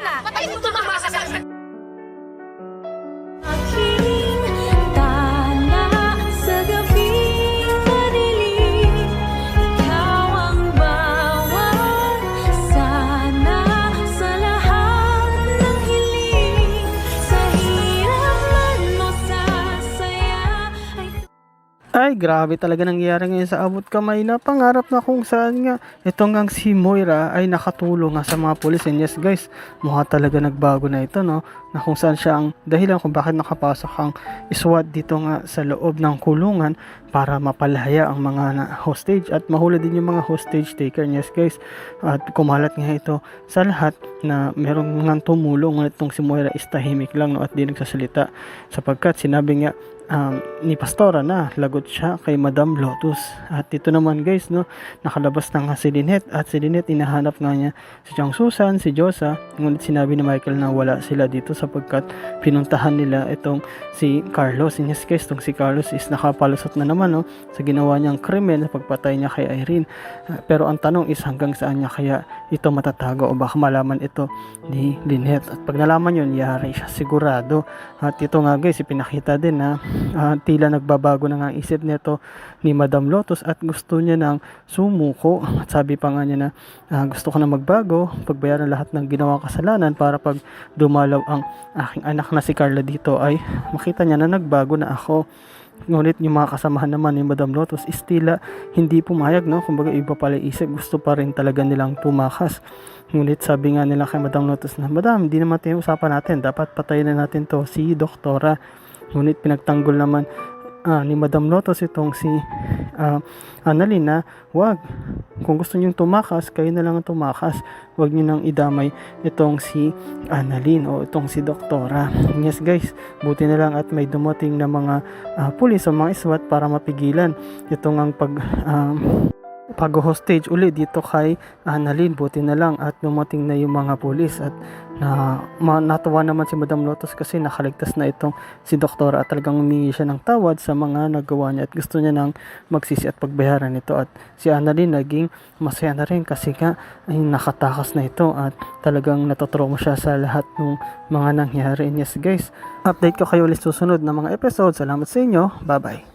Patay mo tumama sa Tala sa gabing madilim, ikaw ang bawat sana sa lahat ng hiling, sa hirap man o sa saya Ay, grabe talaga nangyayari ngayon sa abot kamay na pangarap na kung saan nga itong ang si Moira ay nakatulong nga sa mga pulis. And yes guys, mukha talaga nagbago na ito, no? Na kung saan siya ang dahilan kung bakit nakapasok ang SWAT dito nga sa loob ng kulungan para mapalaya ang mga hostage at mahuli din yung mga hostage taker. And yes guys, at kumalat nga ito sa lahat na merong nga tumulong, ngunit itong si Moira is tahimik lang, no? At di nagsasalita sapagkat sinabi nga ni Pastora na lagot siya kay Madam Lotus. At ito naman guys, no, nakalabas na nga si Lynette, at si Lynette inahanap nga niya si Chang Susan, si Josa, ngunit sinabi ni Michael na wala sila dito sapagkat pinuntahan nila itong si Carlos. And yes guys, itong si Carlos is nakapalusot na naman, no, sa ginawa niyang krimen na pagpatay niya kay Irene. Pero ang tanong is hanggang saan niya kaya ito matatago o baka malaman ito ni Lynette. At pag nalaman yun, yari siya sigurado. At ito nga guys, ipinakita din na tila nagbabago na nga ang isip nito ni Madam Lotus at gusto niya nang sumuko. At sabi pa nga niya na gusto ko na magbago, pagbayaran lahat ng ginawang kasalanan para pag dumalaw ang aking anak na si Carla dito ay makita niya na nagbago na ako. Ngunit yung mga kasamahan naman ni Madam Lotus is tila hindi pumayag, no? Kumbaga iba pala isip, gusto pa rin talaga nilang tumakas. Ngunit sabi nga nila kay Madam Lotus na, Madam, hindi naman ito yung usapan natin, dapat patayin na natin to si Doktora. Ngunit pinagtanggol naman ni Madam Lotus itong si Annalyn na wag, kung gusto niyong tumakas, kayo na lang ang tumakas, wag niyo nang idamay itong si Annalyn o itong si Doktora. Yes guys, buti na lang at may dumating na mga pulis o mga SWAT para mapigilan itong ang pag-hostage uli dito kay Annalyn. Buti na lang at dumating na yung mga pulis at natuwa naman si Madam Lotus kasi nakaligtas na itong si Doktora at talagang humingi siya ng tawad sa mga nagawa niya at gusto niya nang magsisi at pagbayaran ito. At si Annalyn naging masaya na rin kasi nga ay nakatakas na ito at talagang natotrauma siya sa lahat ng mga nangyari. And yes guys, update ko kayo ulit susunod na mga episode. Salamat sa inyo, bye bye.